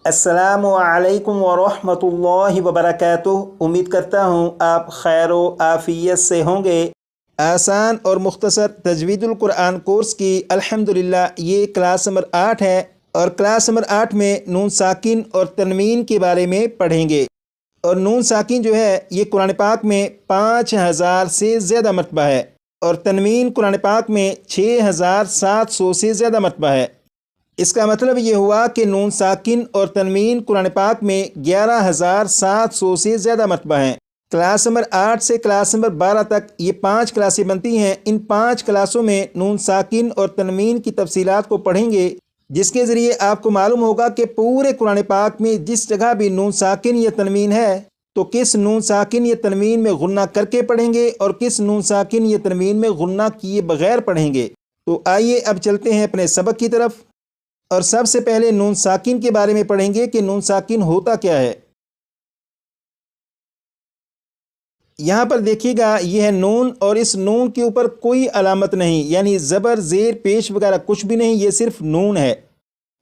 अस्सलामु अलैकुम वरहमतुल्लाहि वबरकातुहू। उम्मीद करता हूँ आप खैर व आफियत से होंगे। आसान और मुख्तसर तजवीदुल कुरान कोर्स की अल्हम्दुलिल्लाह ये क्लास नंबर 8 है और क्लास नंबर 8 में नून साकिन और तनवीन के बारे में पढ़ेंगे। और नून साकिन जो है ये कुरान पाक में 5000 से ज़्यादा मरतबा है और तनवीन कुरान पाक में 6700 से ज़्यादा मरतबा है। इसका मतलब ये हुआ कि नून साकिन और तनवीन कुरान पाक में 11700 से ज़्यादा मरतबा हैं। क्लास नंबर 8 से क्लास नंबर 12 तक ये 5 क्लासें बनती हैं। इन 5 क्लासों में नून साकिन और तनवीन की तफसीलात को पढ़ेंगे, जिसके ज़रिए आपको मालूम होगा कि पूरे कुरान पाक में जिस जगह भी नून साकिन या तनवीन है तो किस नून साकिन या तनवीन में गुन्ना करके पढ़ेंगे और किस नून साकिन या तनवीन में गुन्ना किए बगैर पढ़ेंगे। तो आइए अब चलते हैं अपने सबक की तरफ और सबसे पहले नून साकिन के बारे में पढ़ेंगे कि नून साकिन होता क्या है। यहाँ पर देखिएगा यह है नून और इस नून के ऊपर कोई अलामत नहीं, यानी ज़बर ज़ेर पेश वगैरह कुछ भी नहीं, ये सिर्फ नून है।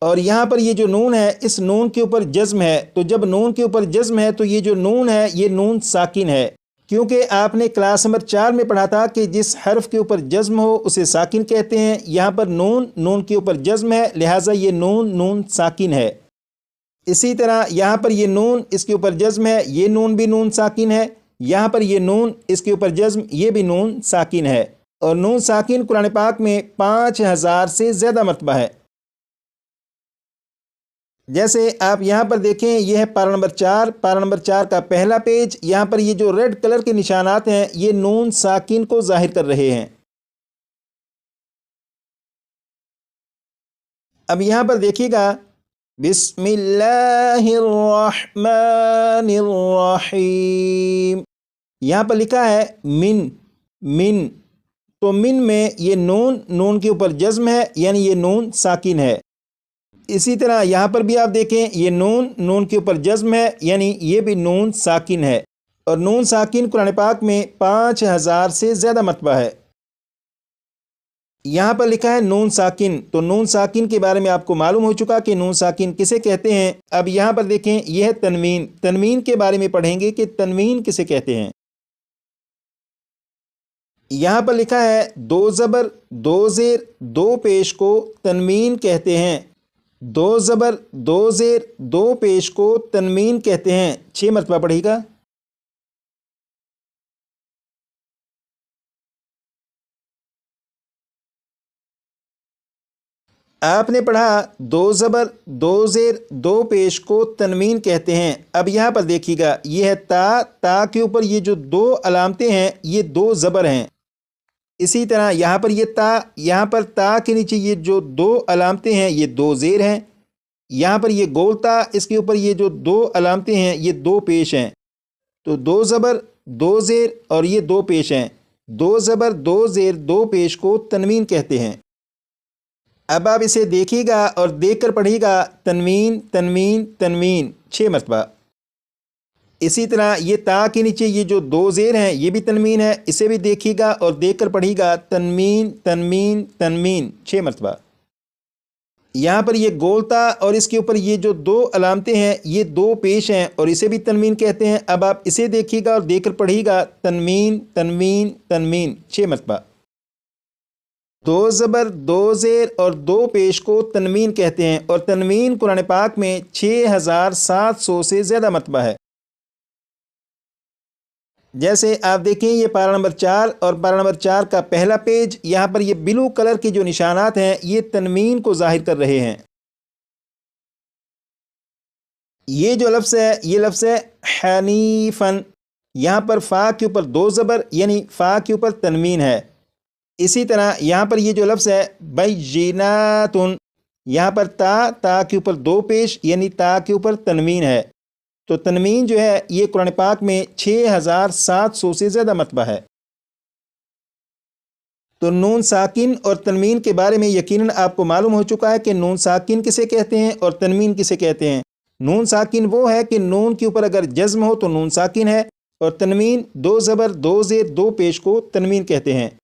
और यहाँ पर ये जो नून है इस नून के ऊपर जज़्म है, तो जब नून के ऊपर जज़्म है तो ये जो नून है ये नून साकिन है, क्योंकि आपने क्लास नंबर 4 में पढ़ा था कि जिस हर्फ के ऊपर जज़्म हो उसे साकिन कहते हैं। यहाँ पर नून के ऊपर जज़्म है, लिहाजा ये नून साकिन है। इसी तरह यहाँ पर ये नून इसके ऊपर जज़्म है, ये नून भी नून साकिन है। यहाँ पर ये नून इसके ऊपर जज़्म, ये भी नून साकिन है। और नून साकिन कुरान पाक में 5000 से ज़्यादा मरतबा है। जैसे आप यहाँ पर देखें, यह है पारा नंबर 4। पारा नंबर 4 का पहला पेज। यहाँ पर ये जो रेड कलर के निशानात हैं ये नून साकिन को ज़ाहिर कर रहे हैं। अब यहाँ पर देखिएगा, बिस्मिल्लाहिर्रहमानिर्रहीम, यहाँ पर लिखा है मिन। तो मिन में ये नून के ऊपर जज़्म है, यानी ये नून साकिन है। इसी तरह यहाँ पर भी आप देखें, ये नून के ऊपर जज़्म है, यानी ये भी नून साकिन है। और नून साकिन कुरान पाक में 5000 से ज़्यादा मरतबा है। यहाँ पर लिखा है नून साकिन, तो नून साकिन के बारे में आपको मालूम हो चुका कि नून साकिन किसे कहते हैं। अब यहाँ पर देखें, यह है तनवीन के बारे में पढ़ेंगे कि तनवीन किसे कहते हैं। यहाँ पर लिखा है 2 ज़बर 2 ज़ेर 2 पेश को तनवीन कहते हैं। 2 ज़बर 2 ज़ेर 2 पेश को तनवीन कहते हैं। 6 मरतबा पढ़ेगा। आपने पढ़ा 2 ज़बर 2 ज़ेर 2 पेश को तनवीन कहते हैं। अब यहाँ पर देखिएगा, ये है ता के ऊपर ये जो 2 अलामतें हैं ये 2 ज़बर हैं। इसी तरह यहाँ पर यहाँ पर ता के नीचे ये जो 2 अलामतें हैं ये 2 ज़ेर हैं। यहाँ पर ये गोलता, इसके ऊपर ये जो 2 अलामतें हैं ये 2 पेश हैं। तो 2 ज़बर 2 ज़ेर और ये 2 पेश हैं। 2 ज़बर 2 ज़ेर 2 पेश को तनवीन कहते हैं। अब आप इसे देखिएगा और देखकर पढ़िएगा, तनवीन 6 मरतबा। इसी तरह ये ता के नीचे ये जो 2 ज़ेर हैं ये भी तनवीन है, इसे भी देखिएगा और देखकर पढ़िएगा, तनवीन 6 मरतबा। यहाँ पर ये गोलता और इसके ऊपर ये जो 2 अलामतें हैं ये 2 पेश हैं और इसे भी तनवीन कहते हैं। अब आप इसे देखिएगा और देखकर पढ़िएगा, तनवीन 6 मरतबा। 2 ज़बर 2 ज़ेर और 2 पेश को तनवीन कहते हैं और तनवीन कुरान पाक में 6700 से ज़्यादा मरतबा है। जैसे आप देखें, ये पारा नंबर 4 और पारा नंबर 4 का पहला पेज। यहाँ पर ये ब्लू कलर के जो निशानात हैं ये तनवीन को ज़ाहिर कर रहे हैं। ये जो लफ्ज़ है ये लफ्ज़ है हनीफ़न। यहाँ पर फ़ा के ऊपर 2 ज़बर, यानी फ़ा के ऊपर तनवीन है। इसी तरह यहाँ पर ये जो लफ्ज़ है बैयिनातुन, यहाँ पर ता के ऊपर 2 पेश, यानी ता के ऊपर तनवीन है। तो तनवीन जो है ये कुरान पाक में 6700 से ज़्यादा मरतबा है। तो नून साकिन और तनवीन के बारे में यकीनन आपको मालूम हो चुका है कि नून साकिन किसे कहते हैं और तनवीन किसे कहते हैं। नून साकिन वो है कि नून के ऊपर अगर जज़्म हो तो नून साकिन है, और तनवीन 2 ज़बर 2 ज़ेर 2 पेश को तनवीन कहते हैं।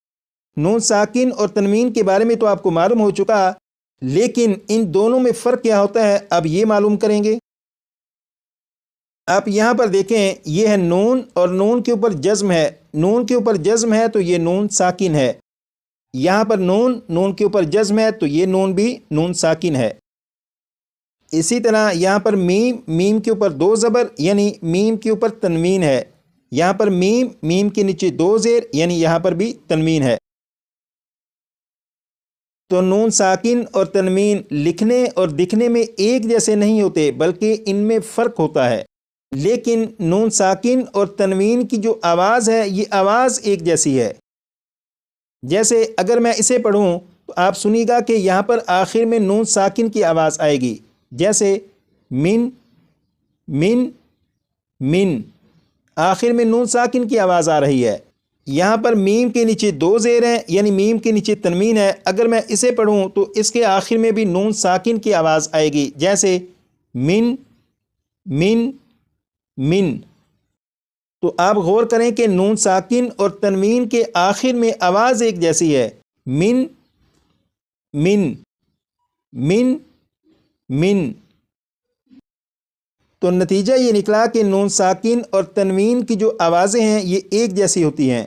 नून साकिन और तनवीन के बारे में तो आपको मालूम हो चुका, लेकिन इन दोनों में फ़र्क क्या होता है अब ये मालूम करेंगे। آپ یہاں پر دیکھیں یہ ہے نون اور نون کے اوپر جزم ہے، نون کے اوپر جزم ہے تو یہ نون ساکن ہے، یہاں پر نون کے اوپر جزم ہے تو یہ نون بھی نون ساکن ہے۔ اسی طرح یہاں پر میم کے اوپر دو زبر یعنی میم کے اوپر تنوین ہے، یہاں پر میم کے نیچے دو زیر یعنی یہاں پر بھی تنوین ہے۔ تو نون ساکن اور تنوین لکھنے اور دکھنے میں ایک جیسے نہیں ہوتے بلکہ ان میں فرق ہوتا ہے، لیکن نون ساکن اور تنوین کی جو آواز ہے یہ آواز ایک جیسی ہے۔ جیسے اگر میں اسے پڑھوں تو آپ سنیے گا کہ یہاں پر آخر میں نون ساکن کی آواز آئے گی، جیسے من من من، آخر میں نون ساکن کی آواز آ رہی ہے۔ یہاں پر میم کے نیچے دو زیر ہیں یعنی میم کے نیچے تنوین ہے، اگر میں اسے پڑھوں تو اس کے آخر میں بھی نون ساکن کی آواز آئے گی، جیسے من من من۔ تو آپ غور کریں کہ نون ساکن اور تنوین کے آخر میں آواز ایک جیسی ہے، من من من من۔ تو نتیجہ یہ نکلا کہ نون ساکن اور تنوین کی جو آوازیں ہیں یہ ایک جیسی ہوتی ہیں۔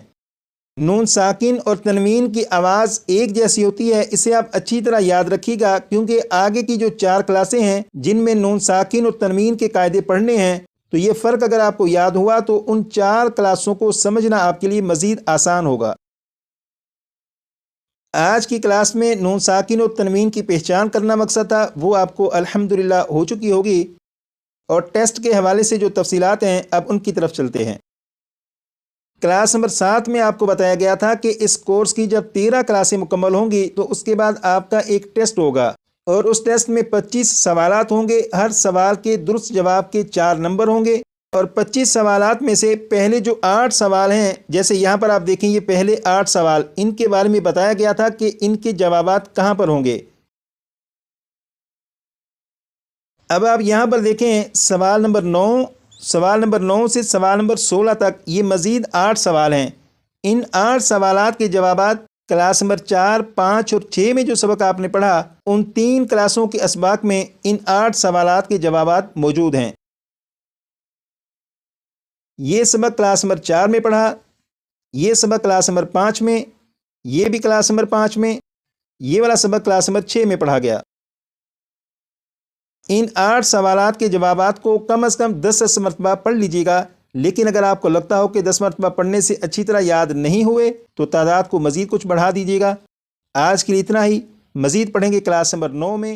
نون ساکن اور تنوین کی آواز ایک جیسی ہوتی ہے، اسے آپ اچھی طرح یاد رکھیے گا، کیونکہ آگے کی جو 4 کلاسیں ہیں جن میں نون ساکن اور تنوین کے قاعدے پڑھنے ہیں، تو یہ فرق اگر آپ کو یاد ہوا تو ان 4 کلاسوں کو سمجھنا آپ کے لیے مزید آسان ہوگا۔ آج کی کلاس میں نون ساکن اور تنوین کی پہچان کرنا مقصد تھا، وہ آپ کو الحمدللہ ہو چکی ہوگی، اور ٹیسٹ کے حوالے سے جو تفصیلات ہیں اب ان کی طرف چلتے ہیں۔ کلاس نمبر 7 میں آپ کو بتایا گیا تھا کہ اس کورس کی جب 13 کلاسیں مکمل ہوں گی تو اس کے بعد آپ کا ایک ٹیسٹ ہوگا، اور اس ٹیسٹ میں 25 سوالات ہوں گے، ہر سوال کے درست جواب کے 4 نمبر ہوں گے، اور 25 سوالات میں سے پہلے جو 8 سوال ہیں، جیسے یہاں پر آپ دیکھیں یہ پہلے 8 سوال، ان کے بارے میں بتایا گیا تھا کہ ان کے جوابات کہاں پر ہوں گے۔ اب آپ یہاں پر دیکھیں سوال نمبر 9 سے سوال نمبر 16 تک یہ مزید 8 سوال ہیں۔ ان 8 سوالات کے جوابات کلاس نمبر 4، 5 اور 6 میں جو سبق آپ نے پڑھا، ان 3 کلاسوں کے اسباق میں ان 8 سوالات کے جوابات موجود ہیں۔ یہ سبق کلاس نمبر 4 میں پڑھا، یہ سبق کلاس نمبر 5 میں، یہ بھی کلاس نمبر 5 میں، یہ والا سبق کلاس نمبر 6 میں پڑھا گیا۔ ان 8 سوالات کے جوابات کو کم از کم 10 مرتبہ پڑھ لیجیے گا، لیکن اگر آپ کو لگتا ہو کہ 10 مرتبہ پڑھنے سے اچھی طرح یاد نہیں ہوئے تو تعداد کو مزید کچھ بڑھا دیجیے گا۔ آج کے لیے اتنا ہی، مزید پڑھیں گے کلاس نمبر 9 میں۔